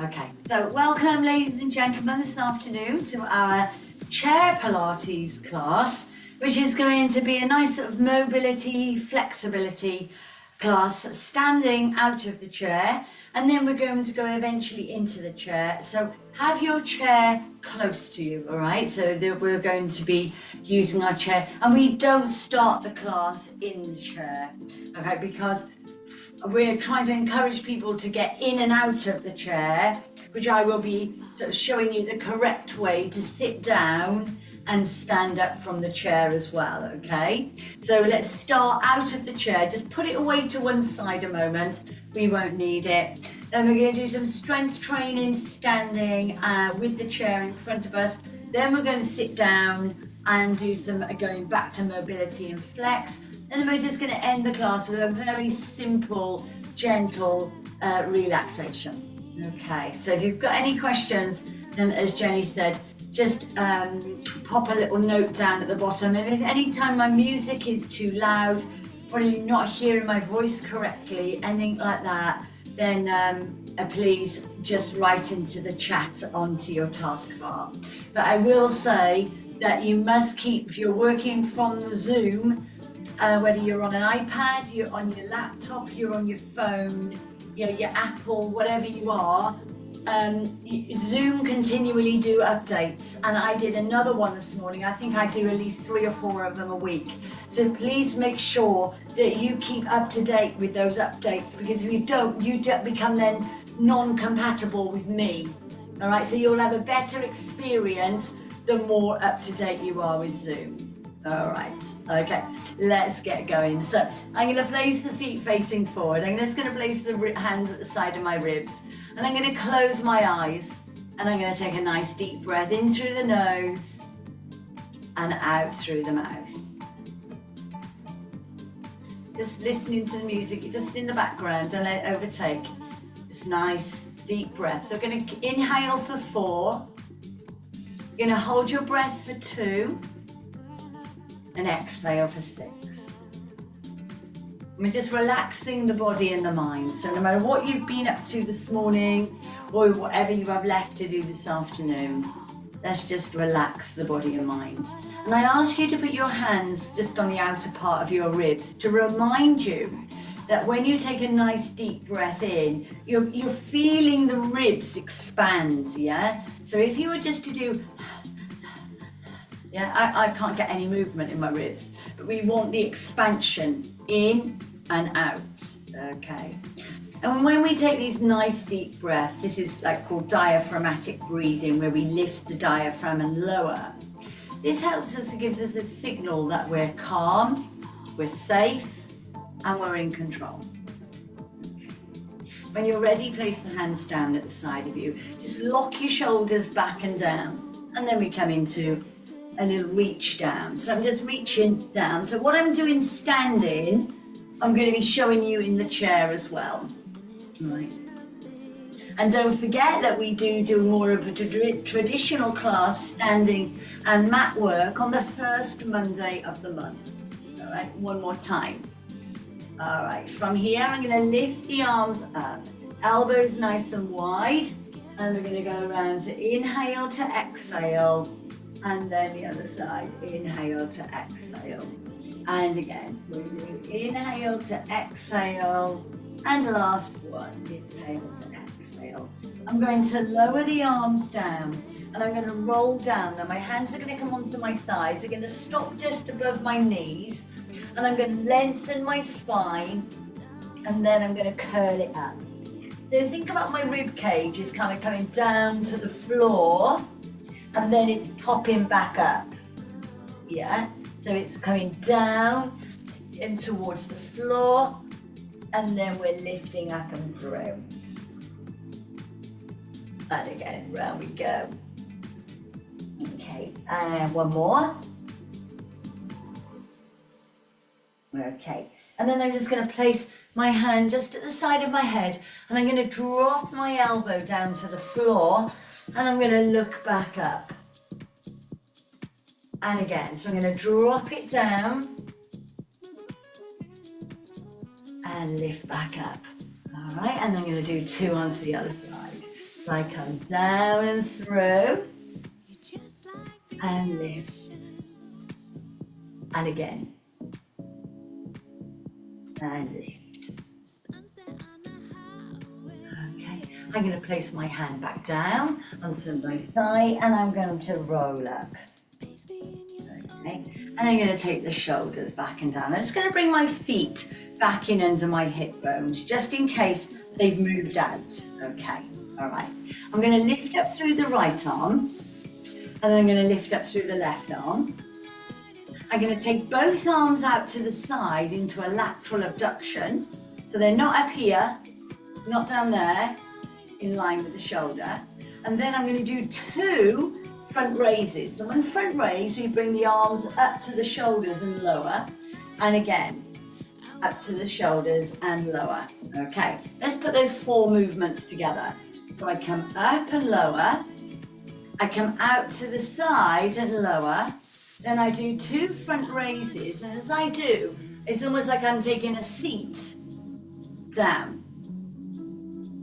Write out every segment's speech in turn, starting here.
Okay, so welcome ladies and gentlemen this afternoon to our Chair Pilates class, which is going to be a nice sort of mobility, flexibility class, standing out of the chair, and then we're going to go eventually into the chair. So have your chair close to you, all right? So we're going to be using our chair, and we don't start the class in the chair, okay, because we're trying to encourage people to get in and out of the chair, which I will be sort of showing you the correct way to sit down and stand up from the chair as well, okay? So let's start out of the chair. Just put it away to one side a moment. We won't need it. Then we're going to do some strength training standing with the chair in front of us. Then we're going to sit down and do some going back to mobility and flex. And then we're just going to end the class with a very simple, gentle relaxation. Okay, so if you've got any questions, then as Jenny said, just pop a little note down at the bottom. And if any time my music is too loud, or you're not hearing my voice correctly, anything like that, then please just write into the chat onto your taskbar. But I will say that you must keep, if you're working from Zoom, whether you're on an iPad, you're on your laptop, you're on your phone, you know, your Apple, whatever you are, Zoom continually do updates, and I did another one this morning. I think I do at least 3 or 4 of them a week. So please make sure that you keep up to date with those updates, because if you don't, you become then non-compatible with me. All right, so you'll have a better experience the more up to date you are with Zoom. All right, okay, let's get going. So I'm going to place the feet facing forward. I'm just going to place the hands at the side of my ribs, and I'm going to close my eyes, and I'm going to take a nice deep breath in through the nose and out through the mouth. Just listening to the music, just in the background, don't let it overtake. Just nice deep breath. So we're going to inhale for 4. You're going to hold your breath for 2. And exhale for 6. We're just relaxing the body and the mind. So no matter what you've been up to this morning or whatever you have left to do this afternoon, let's just relax the body and mind. And I ask you to put your hands just on the outer part of your ribs to remind you that when you take a nice deep breath in, you're feeling the ribs expand, yeah? So if you were just to do, yeah, I can't get any movement in my ribs, but we want the expansion in and out, okay? And when we take these nice deep breaths, this is like called diaphragmatic breathing, where we lift the diaphragm and lower. This helps us, it gives us a signal that we're calm, we're safe, and we're in control. When you're ready, place the hands down at the side of you. Just lock your shoulders back and down, and then we come into a little reach down. So I'm just reaching down. So what I'm doing standing, I'm going to be showing you in the chair as well. Right. And don't forget that we do more of a traditional class, standing and mat work, on the first Monday of the month. All right, one more time. All right, from here I'm going to lift the arms up, elbows nice and wide, and we're going to go around to inhale to exhale. And then the other side, inhale to exhale. And again, so we do inhale to exhale, and last one, inhale to exhale. I'm going to lower the arms down, and I'm going to roll down. Now my hands are going to come onto my thighs, they're going to stop just above my knees, and I'm going to lengthen my spine, and then I'm going to curl it up. So think about my rib cage is kind of coming down to the floor, and then it's popping back up, yeah? So it's coming down and towards the floor, and then we're lifting up and through. And again, round we go. Okay, and one more. Okay, and then I'm just going to place my hand just at the side of my head, and I'm going to drop my elbow down to the floor, and I'm going to look back up. And again, so I'm going to drop it down and lift back up. All right, and I'm going to do 2 onto the other side. So I come down and through, and lift, and again, and lift. Okay, I'm going to place my hand back down onto my thigh, and I'm going to roll up. Okay, and I'm going to take the shoulders back and down. I'm just going to bring my feet back in under my hip bones, just in case they've moved out. Okay, all right. I'm going to lift up through the right arm, and then I'm going to lift up through the left arm. I'm going to take both arms out to the side into a lateral abduction. So they're not up here, not down there, in line with the shoulder. And then I'm going to do 2 front raises. So on front raise, we bring the arms up to the shoulders and lower. And again, up to the shoulders and lower. Okay, let's put those 4 movements together. So I come up and lower. I come out to the side and lower. Then I do 2 front raises, and as I do, it's almost like I'm taking a seat down.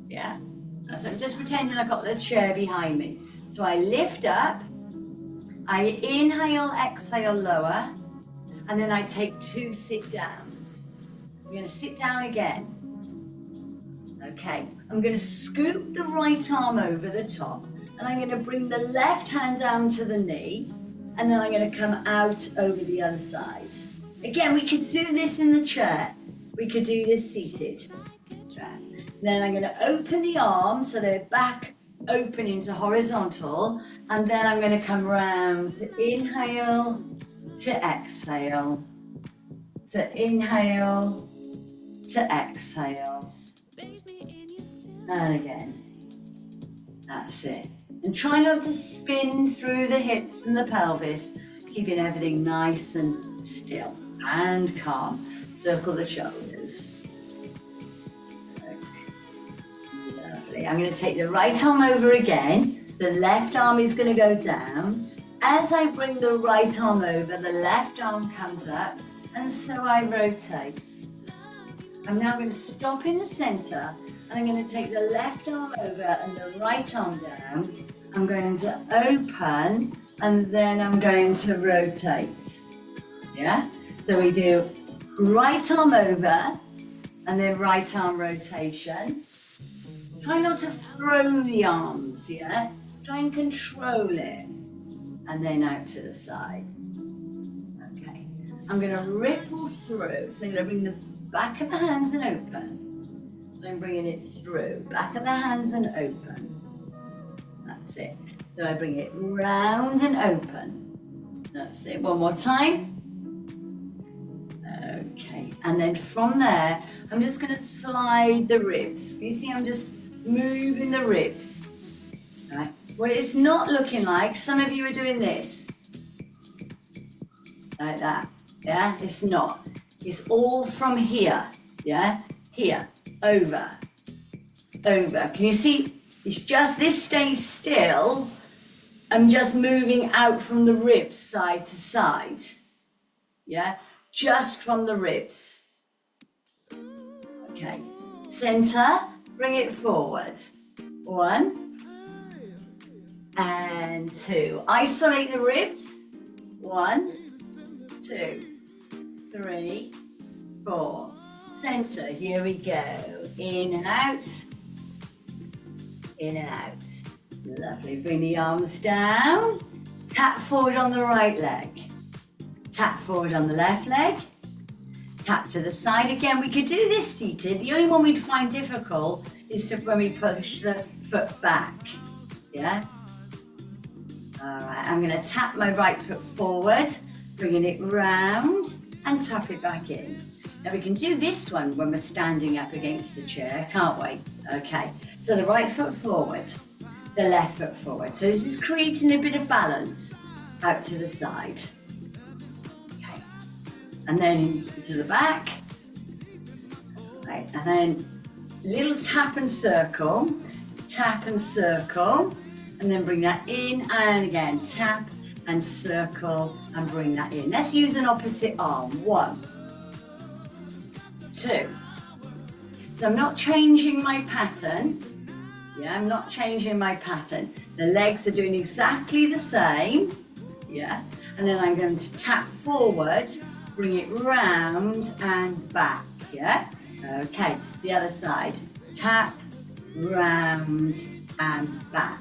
Yeah? So I'm just pretending I've got the chair behind me. So I lift up, I inhale, exhale, lower, and then I take 2 sit downs. I'm going to sit down again. Okay, I'm going to scoop the right arm over the top, and I'm going to bring the left hand down to the knee, and then I'm going to come out over the other side. Again, we could do this in the chair. We could do this seated. Then I'm going to open the arms so they're back open into horizontal, and then I'm going to come round to inhale, to exhale, to inhale, to exhale, and again. That's it. And try not to spin through the hips and the pelvis, keeping everything nice and still and calm. Circle the shoulders. Okay. Lovely. I'm going to take the right arm over again. The left arm is going to go down. As I bring the right arm over, the left arm comes up, and so I rotate. I'm now going to stop in the center, and I'm going to take the left arm over and the right arm down. I'm going to open, and then I'm going to rotate. Yeah? So we do right arm over, and then right arm rotation. Try not to throw the arms, yeah? Try and control it. And then out to the side. Okay. I'm going to ripple through. So I'm going to bring the back of the hands and open. So I'm bringing it through. Back of the hands and open. That's it. So I bring it round and open. That's it. One more time. Okay. And then from there, I'm just going to slide the ribs. You see, I'm just moving the ribs. Right. What it's not looking like, some of you are doing this. Like that. Yeah? It's not. It's all from here. Yeah? Here. Over. Over. Can you see? It's just this stays still. I'm just moving out from the ribs side to side. Yeah? Just from the ribs. Okay. Center. Bring it forward. 1. And 2. Isolate the ribs. 1, 2, 3, 4. Center. Here we go. In and out. In and out. Lovely. Bring the arms down. Tap forward on the right leg. Tap forward on the left leg. Tap to the side again. We could do this seated. The only one we'd find difficult is when we push the foot back. Yeah? All right, I'm going to tap my right foot forward, bringing it round and tap it back in. Now we can do this one when we're standing up against the chair, can't we? Okay, so the right foot forward, the left foot forward. So this is creating a bit of balance out to the side. Okay, and then to the back. Right, and then little tap and circle, and then bring that in, and again, tap and circle and bring that in. Let's use an opposite arm. 1, 2. So I'm not changing my pattern. Yeah, I'm not changing my pattern. The legs are doing exactly the same. Yeah, and then I'm going to tap forward, bring it round and back. Yeah, okay, the other side. Tap, round and back.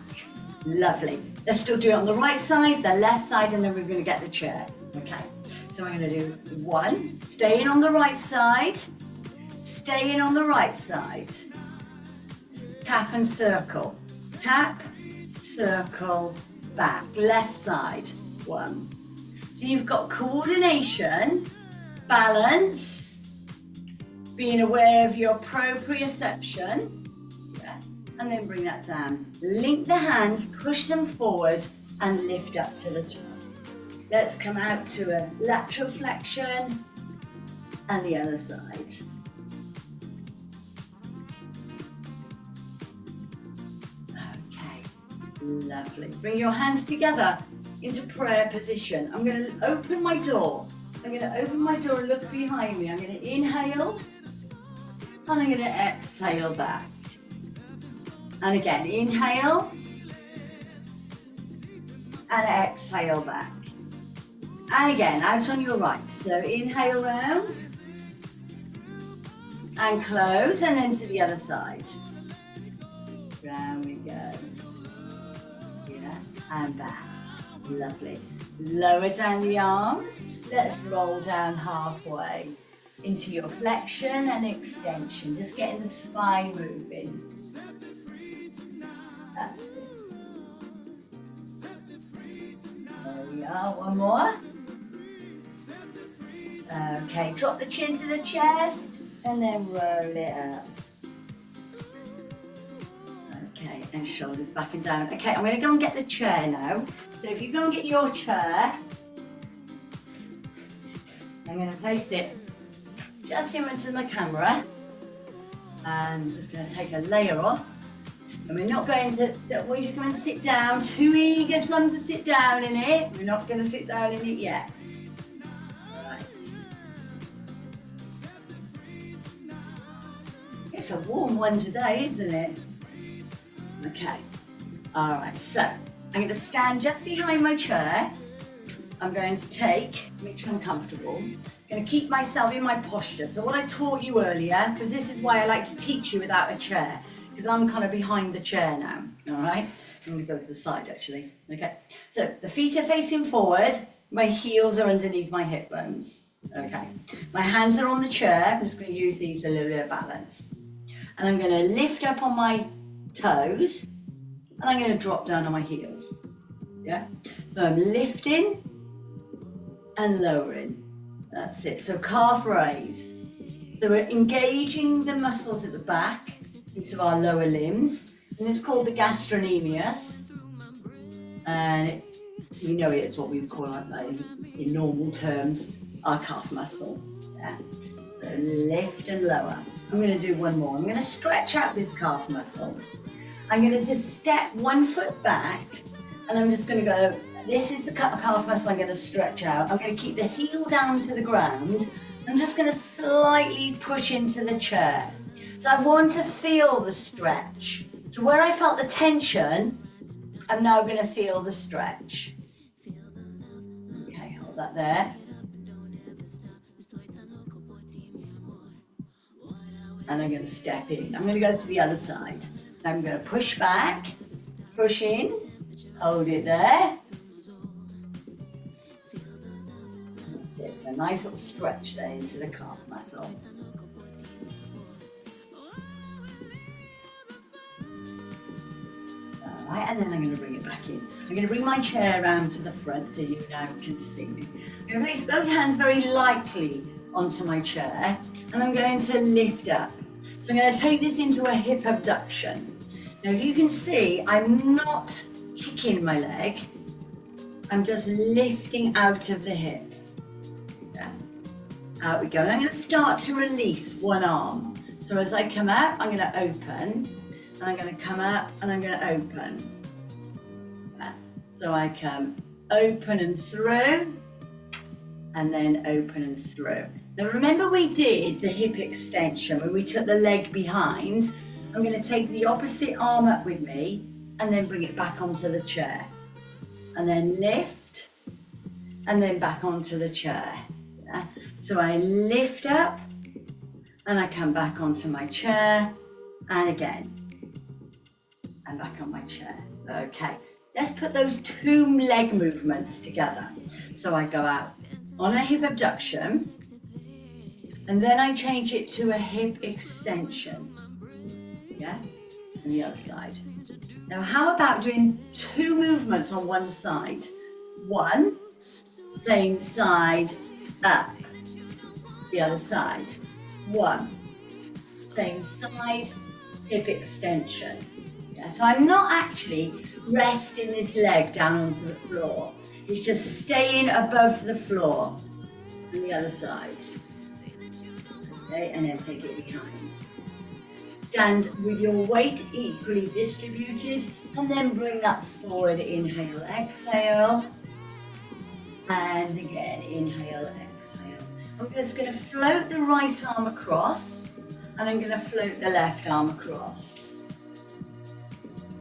Lovely. Let's still do it on the right side, the left side, and then we're going to get the chair. Okay, so I'm going to do one, staying on the right side, staying on the right side. Tap and circle. Tap, circle, back. Left side, one. So you've got coordination, balance, being aware of your proprioception, yeah, and then bring that down. Link the hands, push them forward, and lift up to the top. Let's come out to a lateral flexion, and the other side. Lovely. Bring your hands together into prayer position. I'm going to open my door. I'm going to open my door and look behind me. I'm going to inhale and I'm going to exhale back. And again, inhale and exhale back. And again, out on your right. So inhale round and close, and then to the other side. Round we go. And back. Lovely. Lower down the arms. Let's roll down halfway into your flexion and extension. Just getting the spine moving. That's it. There we are. One more. Okay, drop the chin to the chest and then roll it up. Okay, and shoulders back and down. Okay, I'm going to go and get the chair now. So if you go and get your chair, I'm going to place it just in front of my camera. And I'm just going to take a layer off. And we're not going to, we're just going to sit down. Too eager slum to sit down in it. We're not going to sit down in it yet. Right. It's a warm one today, isn't it? Okay, all right, so I'm going to stand just behind my chair. I'm going to make sure I'm comfortable. I'm going to keep myself in my posture. So what I taught you earlier, because this is why I like to teach you without a chair, because I'm kind of behind the chair now, all right? I'm going to go to the side actually, okay? So the feet are facing forward, my heels are underneath my hip bones, okay? My hands are on the chair, I'm just going to use these for a little bit of balance. And I'm going to lift up on my toes, and I'm going to drop down on my heels. Yeah? So I'm lifting and lowering. That's it. So calf raise. So we're engaging the muscles at the back into our lower limbs. And it's called the gastrocnemius. And you know it's what we would call it in normal terms, our calf muscle. Yeah? So lift and lower. I'm going to do one more. I'm going to stretch out this calf muscle. I'm going to just step one foot back, and I'm just going to go, this is the calf muscle I'm going to stretch out. I'm going to keep the heel down to the ground. I'm just going to slightly push into the chair. So I want to feel the stretch. So where I felt the tension, I'm now going to feel the stretch. Okay, hold that there. And I'm going to step in. I'm going to go to the other side. I'm going to push back, push in, hold it there. That's it. So a nice little stretch there into the calf muscle. All right, and then I'm going to bring it back in. I'm going to bring my chair around to the front so you now can see me. I'm going to place both hands very lightly onto my chair, and I'm going to lift up. So I'm going to take this into a hip abduction. Now if you can see, I'm not kicking my leg, I'm just lifting out of the hip. Yeah. Out we go. And I'm going to start to release one arm. So as I come out, I'm going to open, and I'm going to come out, and I'm going to open. Yeah. So I come open and through, and then open and through. Now remember we did the hip extension when we took the leg behind. I'm going to take the opposite arm up with me and then bring it back onto the chair. And then lift and then back onto the chair. Yeah? So I lift up and I come back onto my chair and again. And back on my chair. Okay, let's put those two leg movements together. So I go out on a hip abduction and then I change it to a hip extension. Yeah, and the other side. Now, how about doing two movements on one side? One, same side, up. The other side. One, same side, hip extension. Yeah, so I'm not actually resting this leg down onto the floor. It's just staying above the floor. And the other side. Okay, and then take it behind. Stand with your weight equally distributed and then bring that forward. Inhale, exhale. And again, inhale, exhale. I'm just going to float the right arm across and I'm going to float the left arm across.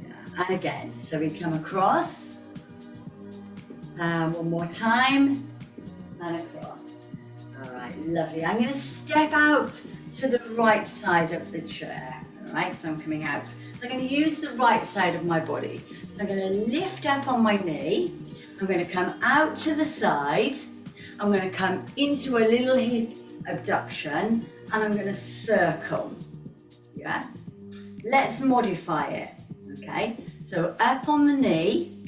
Yeah. And again, so we come across. One more time. And across. All right, lovely. I'm going to step out to the right side of the chair. All right, so I'm coming out. So I'm going to use the right side of my body. So I'm going to lift up on my knee. I'm going to come out to the side. I'm going to come into a little hip abduction and I'm going to circle. Yeah. Let's modify it. Okay. So up on the knee,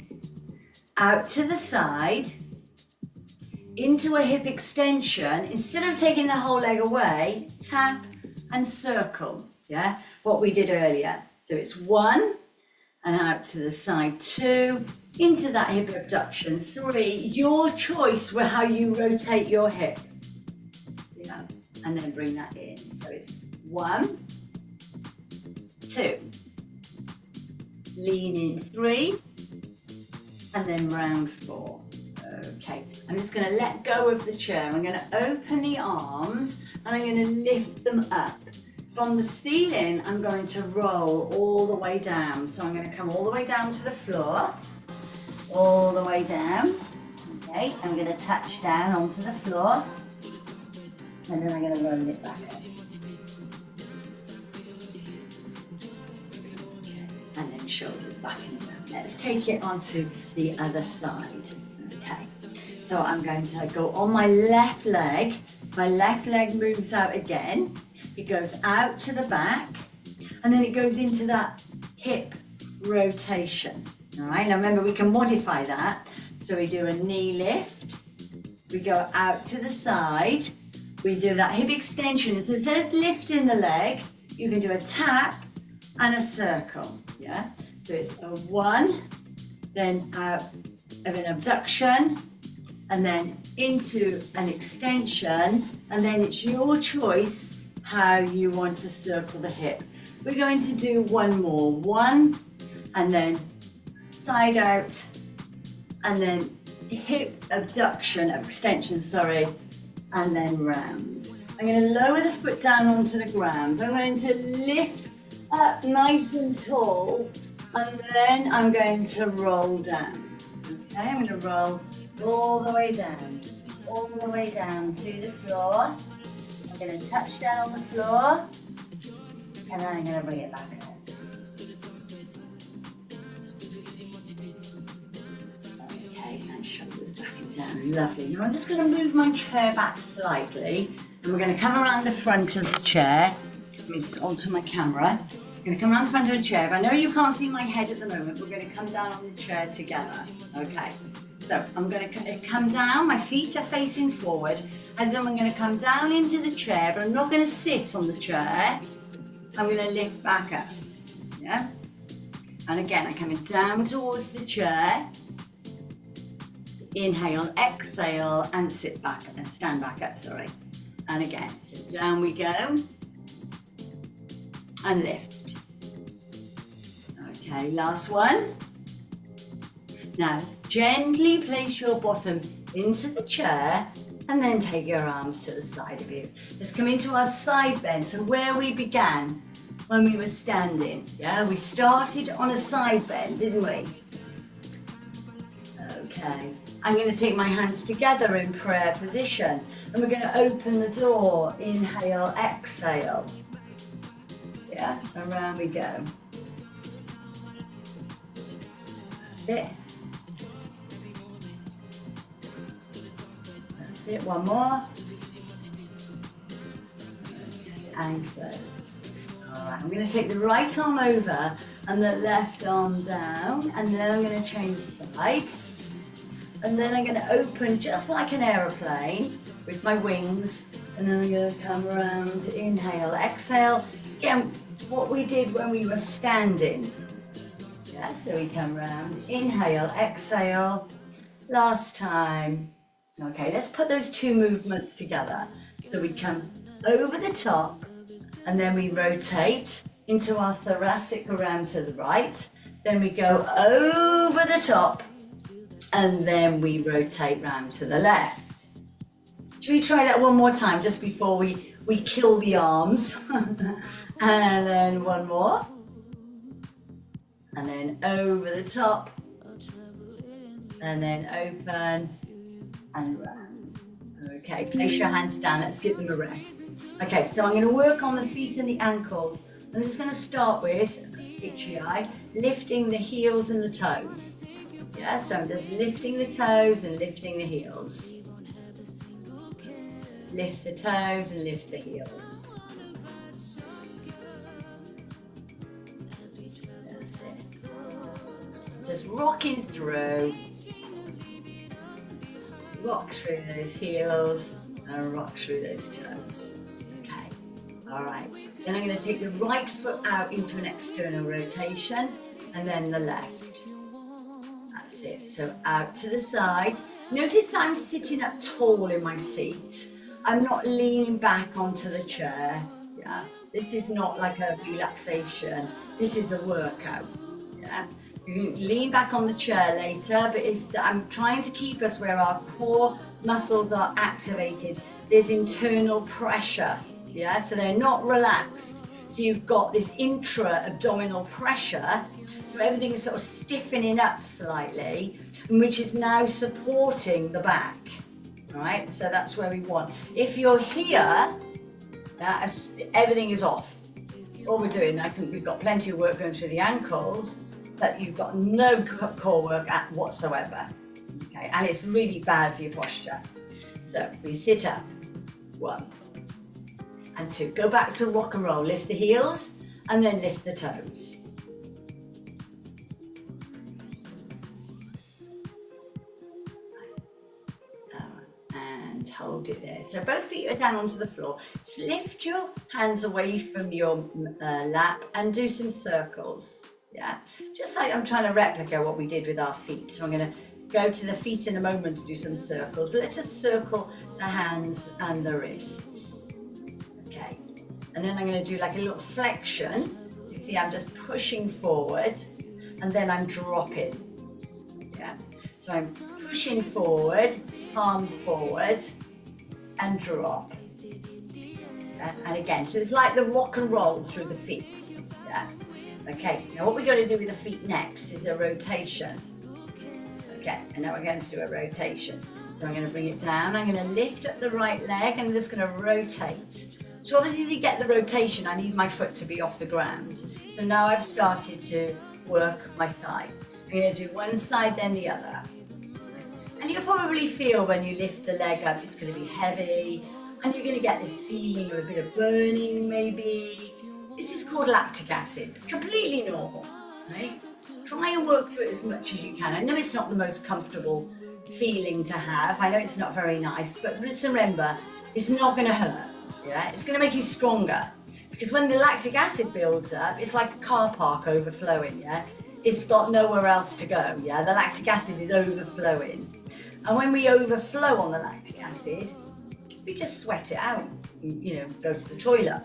out to the side, into a hip extension. Instead of taking the whole leg away, tap and circle. Yeah. What we did earlier. So it's 1 and out to the side, 2, into that hip abduction, 3. Your choice with how you rotate your hip. Yeah. And then bring that in. So it's 1, 2. Lean in 3 and then round 4. Okay. I'm just going to let go of the chair. I'm going to open the arms and I'm going to lift them up. From the ceiling, I'm going to roll all the way down. So I'm going to come all the way down to the floor, all the way down. Okay, I'm going to touch down onto the floor, and then I'm going to roll it back up. And then shoulders back and down. Let's take it onto the other side. Okay, so I'm going to go on my left leg. My left leg moves out again. It goes out to the back and then it goes into that hip rotation. All right, now remember we can modify that. So we do a knee lift, we go out to the side, we do that hip extension. So instead of lifting the leg, you can do a tap and a circle. Yeah, so it's a 1, then out of an abduction, and then into an extension, and then it's your choice how you want to circle the hip. We're going to do one more. 1, and then side out, and then hip abduction, extension, sorry, and then round. I'm going to lower the foot down onto the ground. I'm going to lift up nice and tall, and then I'm going to roll down. Okay, I'm going to roll all the way down to the floor. I'm going to touch down on the floor, and then I'm going to bring it back up. Okay, and shoulders back and down. Lovely. Now I'm just going to move my chair back slightly, and we're going to come around the front of the chair. Let me just alter my camera. I'm going to come around the front of the chair. But I know you can't see my head at the moment. We're going to come down on the chair together. Okay. So I'm going to come down, my feet are facing forward, as I'm going to come down into the chair, but I'm not going to sit on the chair. I'm going to lift back up, yeah? And again, I'm coming down towards the chair. Inhale, exhale, and sit back, and stand back up, sorry. And again, so down we go, and lift. Okay, last one. Now, gently place your bottom into the chair and then take your arms to the side of you. Let's come into our side bend and where we began. when we were standing. Yeah, we started on a side bend, didn't we? Okay, I'm going to take my hands together in prayer position and we're going to open the door. Inhale, exhale. Yeah, around we go. That's it. That's it, one more. And close. Alright, I'm going to take the right arm over and the left arm down, and then I'm going to change sides. And then I'm going to open just like an aeroplane with my wings, and then I'm going to come around, inhale, exhale. Again, what we did when we were standing. Yeah, so we come around, inhale, exhale. Last time. Okay, let's put those two movements together. So we come over the top, and then we rotate into our thoracic around to the right. Then we go over the top, and then we rotate round to the left. Should we try that one more time just before we kill the arms? And then one more. And then over the top. And then open and round. Okay, place your hands down, let's give them a rest. Okay, so I'm going to work on the feet and the ankles. I'm just going to start with, lifting the heels and the toes. Yeah, so I'm just lifting the toes and lifting the heels. Lift the toes and lift the heels. That's it. Just rocking through. Rock through those heels and rock through those toes. Okay, all right. Then I'm going to take the right foot out into an external rotation and then the left. That's it. So out to the side. Notice I'm sitting up tall in my seat. I'm not leaning back onto the chair. Yeah, this is not like a relaxation. This is a workout. Yeah. You can lean back on the chair later, but if I'm trying to keep us where our core muscles are activated, there's internal pressure, yeah? So they're not relaxed. So you've got this intra-abdominal pressure, so everything is sort of stiffening up slightly, which is now supporting the back, all right? So that's where we want. If you're here, everything is off. All we're doing, we've got plenty of work going through the ankles, but you've got no core work whatsoever, okay? And it's really bad for your posture. So we sit up, 1 and 2. Go back to rock and roll, lift the heels and then lift the toes. And hold it there. So both feet are down onto the floor. Just lift your hands away from your lap and do some circles. Yeah, just like I'm trying to replicate what we did with our feet. So I'm going to go to the feet in a moment to do some circles, but let's just circle the hands and the wrists. Okay, and then I'm going to do like a little flexion. You see, I'm just pushing forward and then I'm dropping. Yeah, so I'm pushing forward, palms forward and drop. And again, so it's like the rock and roll through the feet. Yeah. Okay, now what we're going to do with the feet next is a rotation. Okay, and now we're going to do a rotation. So I'm going to bring it down, I'm going to lift up the right leg and I'm just going to rotate. So obviously to get the rotation, I need my foot to be off the ground. So now I've started to work my thigh. I'm going to do one side, then the other. And you'll probably feel when you lift the leg up, it's going to be heavy, and you're going to get this feeling of a bit of burning maybe. This is called lactic acid, completely normal, right? Try and work through it as much as you can. I know it's not the most comfortable feeling to have. I know it's not very nice, but just remember, it's not going to hurt, yeah? It's going to make you stronger. Because when the lactic acid builds up, it's like a car park overflowing, yeah? It's got nowhere else to go, yeah? The lactic acid is overflowing. And when we overflow on the lactic acid, we just sweat it out, you know, go to the toilet.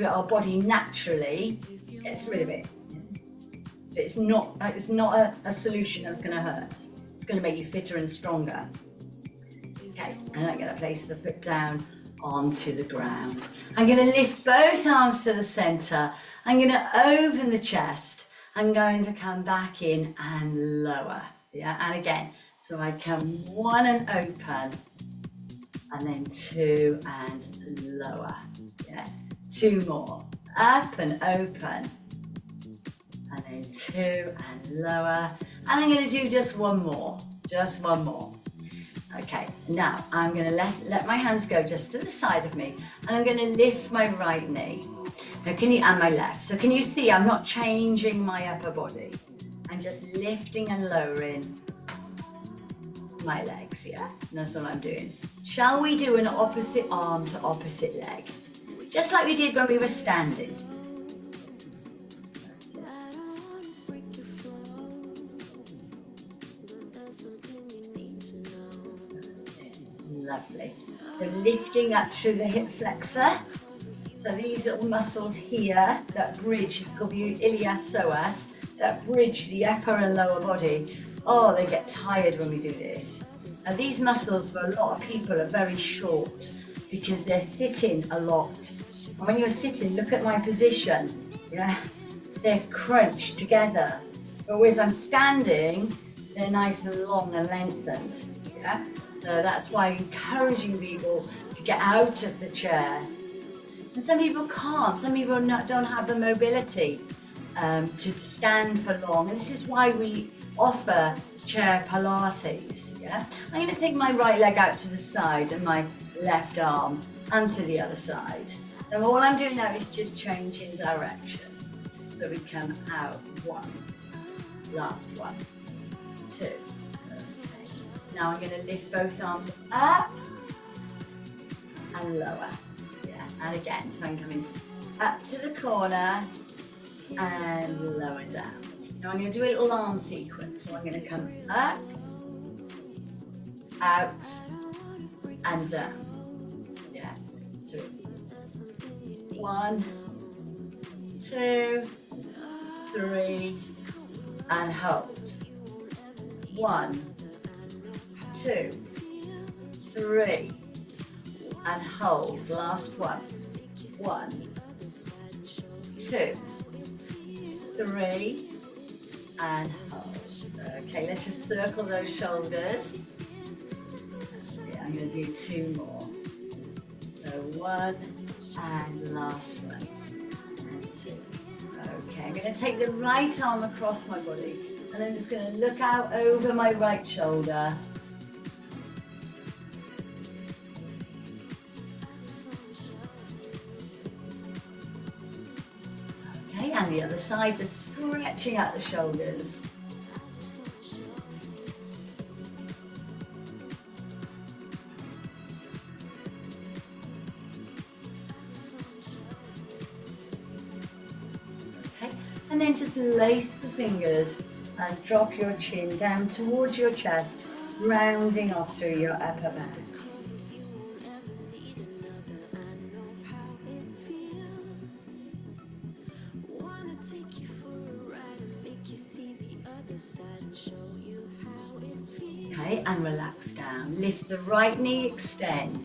Our body naturally gets rid of it. So it's not a solution that's going to hurt. It's going to make you fitter and stronger. Okay, and I'm going to place the foot down onto the ground. I'm going to lift both arms to the center. I'm going to open the chest. I'm going to come back in and lower. Yeah, and again, so I come 1 and open, and then 2 and lower. Yeah, 2 more. Up and open, and then 2 and lower. And I'm going to do just 1 more. Just 1 more. Okay, now I'm going to let my hands go just to the side of me, and I'm going to lift my right knee. Now and my left. So can you see I'm not changing my upper body? I'm just lifting and lowering my legs, yeah? And that's all I'm doing. Shall we do an opposite arm to opposite leg? Just like we did when we were standing. That's it. Lovely. So lifting up through the hip flexor. So these little muscles here that bridge, it's called the iliopsoas, that bridge the upper and lower body. Oh, they get tired when we do this. And these muscles for a lot of people are very short because they're sitting a lot. And when you're sitting, look at my position. Yeah, they're crunched together. But when I'm standing, they're nice and long and lengthened. Yeah, so that's why I'm encouraging people to get out of the chair. And some people can't. Some people don't have the mobility to stand for long. And this is why we offer chair Pilates. Yeah, I'm going to take my right leg out to the side and my left arm onto the other side. And all I'm doing now is just changing direction. So we come out 1, last 1, 2. Okay. Now I'm going to lift both arms up and lower. Yeah, and again, so I'm coming up to the corner and lower down. Now I'm going to do a little arm sequence. So I'm going to come up, out, and down. Yeah, so it's 1, 2, 3, and hold. 1, 2, 3, and hold. Last one. 1, 2, 3, and hold. Okay, let's just circle those shoulders. Yeah, I'm going to do 2 more. So 1, and last one. And 2. Okay, I'm going to take the right arm across my body, and I'm just going to look out over my right shoulder. Okay, and the other side, just stretching out the shoulders. Okay, and then just lace the fingers and drop your chin down towards your chest, rounding off through your upper back. Okay, and relax down. Lift the right knee, extend,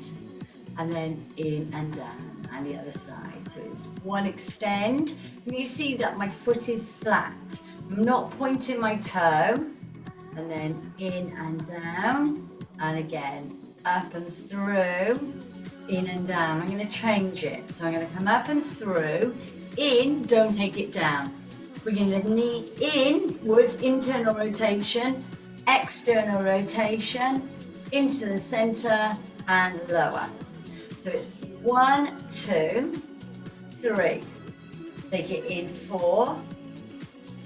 and then in and down, and the other side. So it's 1 extend. And you see that my foot is flat. I'm not pointing my toe, and then in and down, and again, up and through, in and down. I'm going to change it. So I'm going to come up and through, in, don't take it down. Bringing the knee inwards, internal rotation, external rotation, into the center and lower. So it's 1, 2, 3. Take it in 4,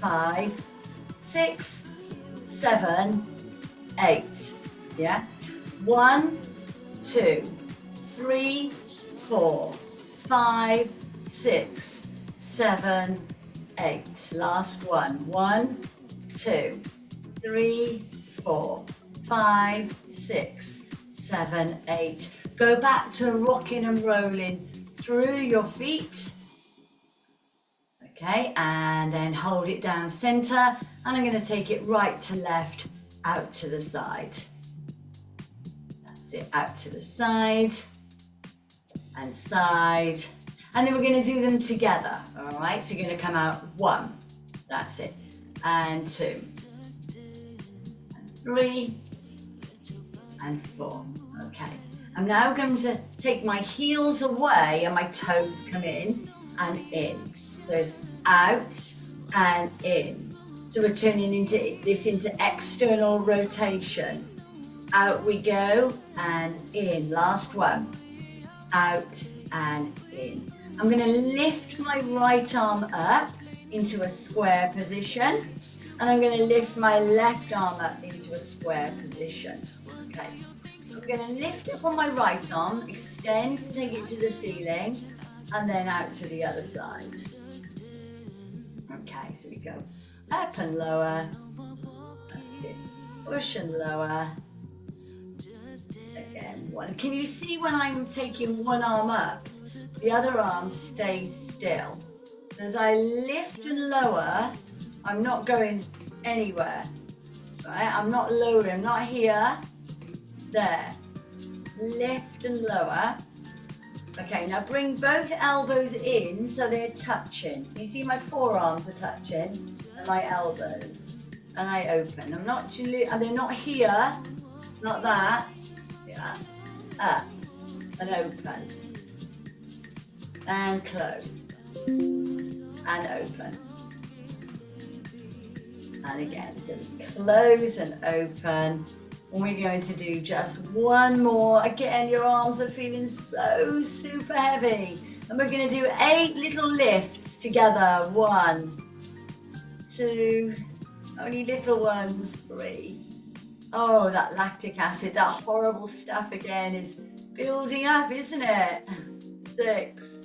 5, 6, 7, 8. Yeah? 1, 2, 3, 4, 5, 6, 7, 8. Last one. 1, 2, 3, 4, 5, 6, 7, 8. Go back to rocking and rolling through your feet. Okay, and then hold it down center, and I'm going to take it right to left, out to the side. That's it, out to the side. and side. And then we're going to do them together, all right? So you're going to come out 1, that's it, and 2, and 3, and 4, okay. I'm now going to take my heels away and my toes come in and in. So it's out and in. So we're turning this into external rotation. Out we go and in, last one. Out and in. I'm going to lift my right arm up into a square position, and I'm going to lift my left arm up into a square position. Okay. So I'm going to lift up on my right arm, extend and take it to the ceiling, and then out to the other side. Okay, so we go up and lower. That's it. Push and lower. Again, 1. Can you see when I'm taking one arm up, the other arm stays still? As I lift and lower, I'm not going anywhere, right? I'm not lowering, I'm not here, there. Lift and lower. Okay, now bring both elbows in so they're touching. You see my forearms are touching and my elbows. And I open. I'm not, and they're not here, not that. Yeah, up and open. And close. And open. And again, so close and open. And we're going to do just one more. Again, your arms are feeling so super heavy. And we're going to do 8 little lifts together. 1, 2, only little ones, 3. Oh, that lactic acid, that horrible stuff again is building up, isn't it? 6.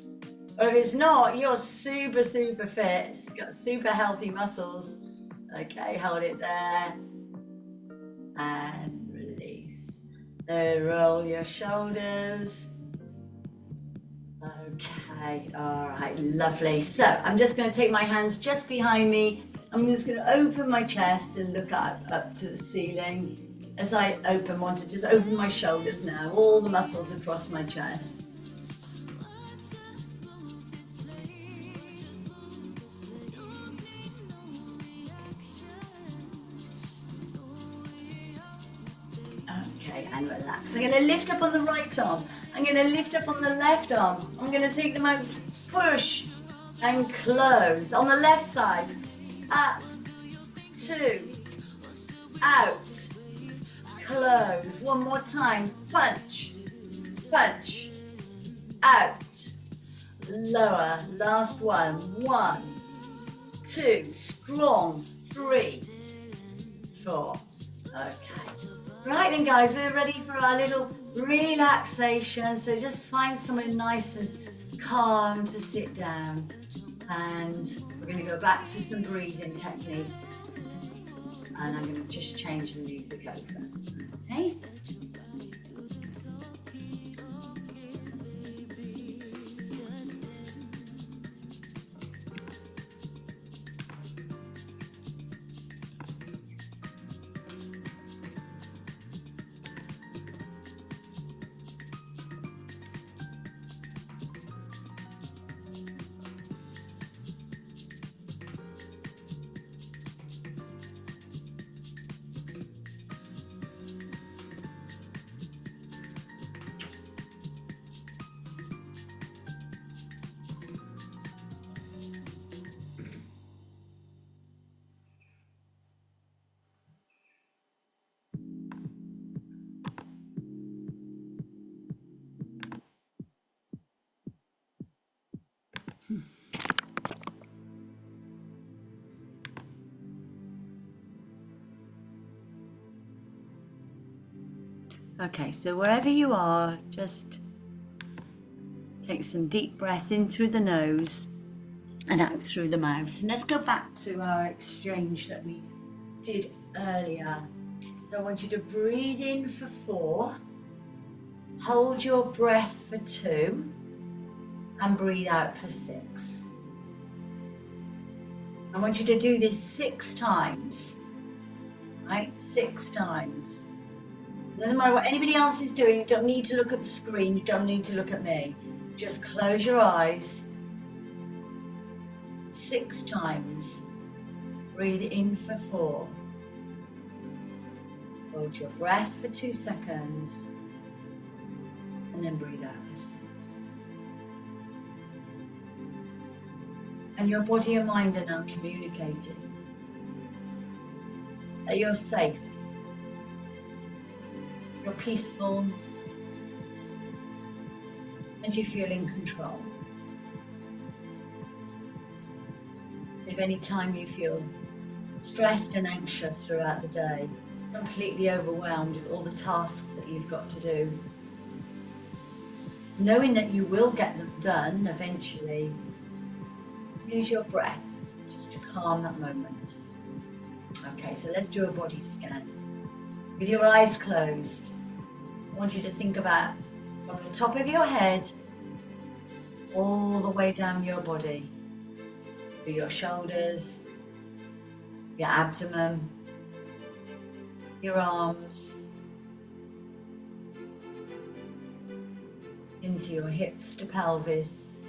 Or if it's not, you're super, super fit. It's got super healthy muscles. Okay, hold it there. And release. Roll your shoulders. Okay, all right, lovely. So I'm just going to take my hands just behind me. I'm just going to open my chest and look up to the ceiling. As I want to just open my shoulders now, all the muscles across my chest. Okay, and relax. I'm going to lift up on the right arm. I'm going to lift up on the left arm. I'm going to take them out, push and close. On the left side, up, 2, out, close. One more time, punch, punch, out, lower. Last one, 1, 2, strong, 3, 4. Okay. Right then guys, we're ready for our little relaxation. So just find somewhere nice and calm to sit down. And we're going to go back to some breathing techniques. And I'm going to just change the music over. Okay? Okay, so wherever you are, just take some deep breaths in through the nose and out through the mouth. And let's go back to our exchange that we did earlier. So I want you to breathe in for 4, hold your breath for 2, and breathe out for 6. I want you to do this 6 times, right? 6 times. No matter what anybody else is doing, you don't need to look at the screen, you don't need to look at me. Just close your eyes 6 times. Breathe in for 4. Hold your breath for 2 seconds. And then breathe out for 6. And your body and mind are now communicating that you're safe, you're peaceful, and you feel in control. If any time you feel stressed and anxious throughout the day, completely overwhelmed with all the tasks that you've got to do, knowing that you will get them done eventually, use your breath just to calm that moment. Okay, so let's do a body scan. With your eyes closed, I want you to think about from the top of your head all the way down your body, through your shoulders, your abdomen, your arms, into your hips to pelvis,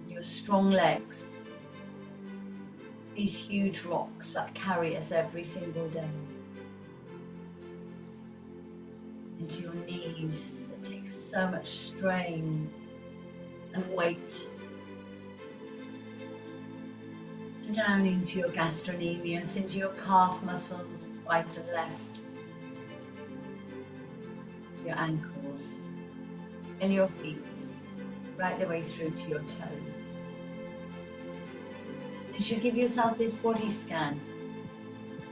your strong legs, these huge rocks that carry us every single day, into your knees that take so much strain and weight, and down into your gastrocnemius, into your calf muscles, right and left, your ankles, and your feet, right the way through to your toes. You should give yourself this body scan,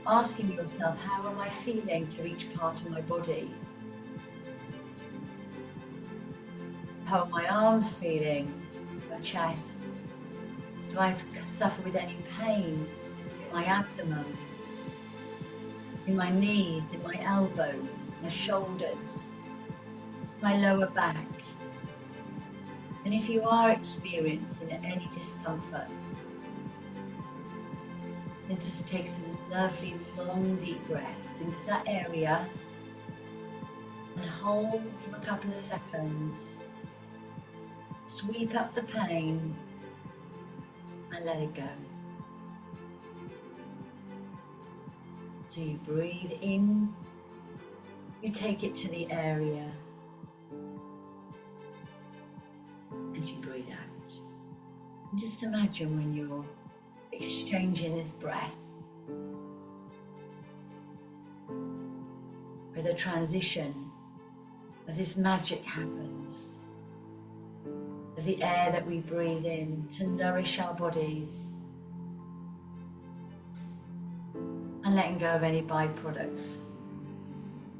asking yourself, how am I feeling through each part of my body? How are my arms feeling? My chest? Do I suffer with any pain in my abdomen, in my knees, in my elbows, my shoulders, my lower back? And if you are experiencing any discomfort, then just take some lovely long deep breaths into that area and hold for a couple of seconds. Sweep up the pain and let it go. So you breathe in, you take it to the area, and you breathe out. And just imagine when you're exchanging this breath, where the transition of this magic happens, of the air that we breathe in to nourish our bodies, and letting go of any byproducts,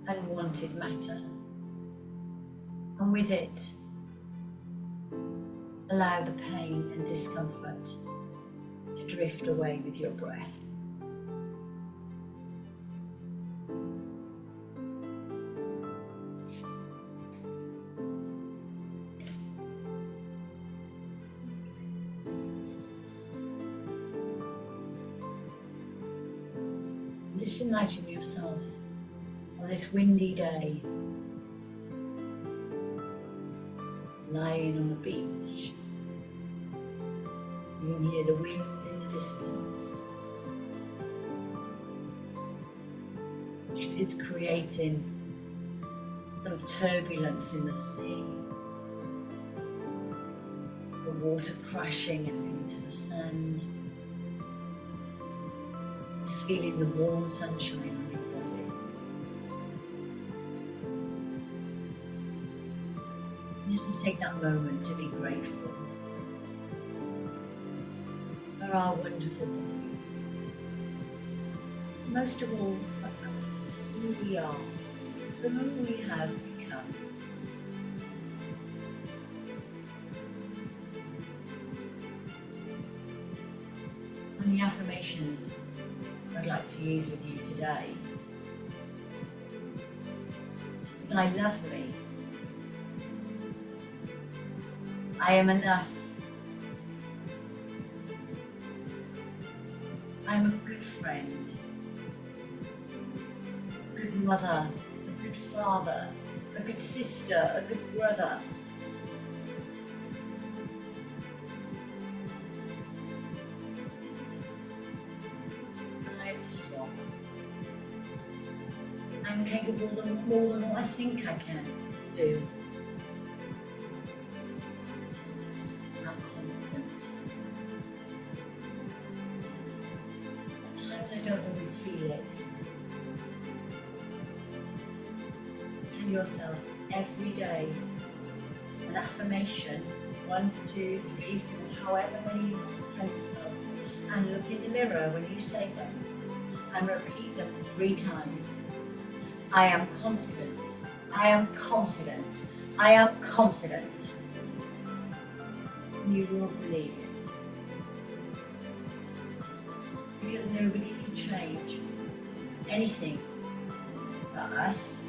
unwanted matter, and with it allow the pain and discomfort to drift away with your breath. Just imagine yourself on this windy day, lying on the beach. You can hear the wind in the distance, which is creating some turbulence in the sea, the water crashing into the sand. Just feeling the warm sunshine on your body. Just take that moment to be grateful for our wonderful bodies. Most of all for us, who we are, for who we have become. And the affirmations I'd like to use with you today is: I love me. I am enough. I'm a good friend, a good mother, a good father, a good sister, a good brother. I'm strong. I'm capable of more than what I think I can do. I'm confident. At times I don't always feel it. Tell yourself every day an affirmation, 1, 2, 3, 4, however many you want to tell yourself, and look in the mirror when you say them and repeat them 3 times. I am confident. I am confident. I am confident. You will believe it. Because nobody can change anything but us,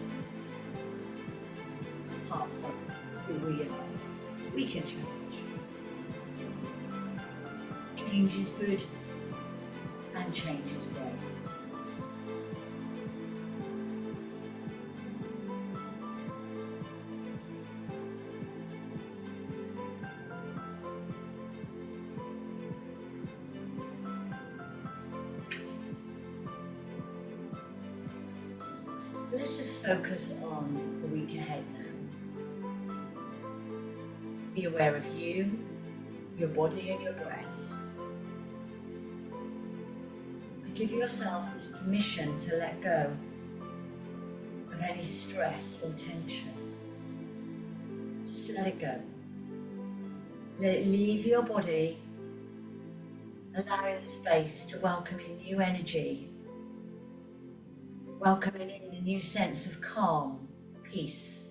apart from who we are. We can change. Change is good and change is great. Let's just focus on the week ahead now. Be aware of you, your body and your breath. And give yourself this permission to let go of any stress or tension. Just let it go. Let it leave your body, allowing space to welcome in new energy. Welcoming in a new sense of calm, peace.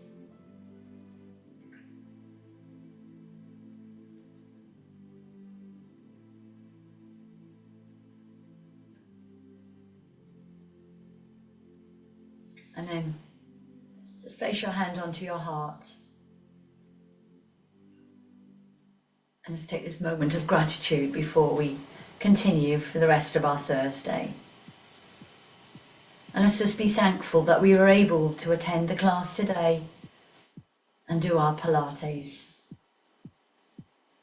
And then just place your hand onto your heart. And let's take this moment of gratitude before we continue for the rest of our Thursday. And let's just be thankful that we were able to attend the class today and do our Pilates.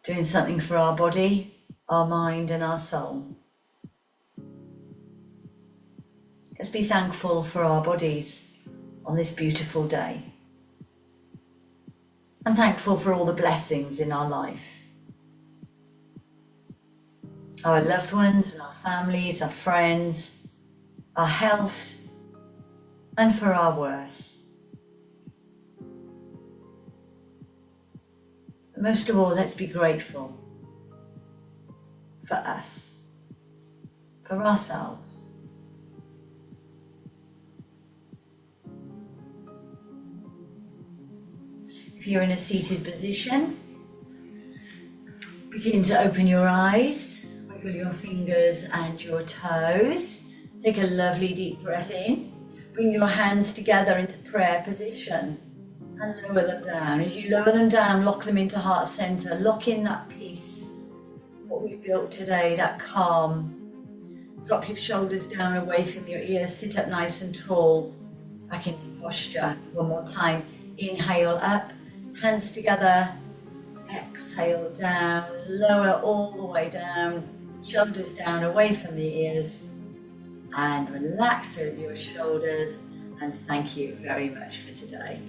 Doing something for our body, our mind and our soul. Let's be thankful for our bodies on this beautiful day. And thankful for all the blessings in our life. Our loved ones, our families, our friends, our health, and for our worth. But most of all, let's be grateful for us, for ourselves. If you're in a seated position, begin to open your eyes, wiggle your fingers and your toes. Take a lovely deep breath in. Bring your hands together into prayer position and lower them down. As you lower them down, lock them into heart center. Lock in that peace, what we built today, that calm. Drop your shoulders down away from your ears. Sit up nice and tall, back into posture. One more time. Inhale up, hands together. Exhale down, lower all the way down. Shoulders down away from the ears. And relax over your shoulders, and thank you very much for today.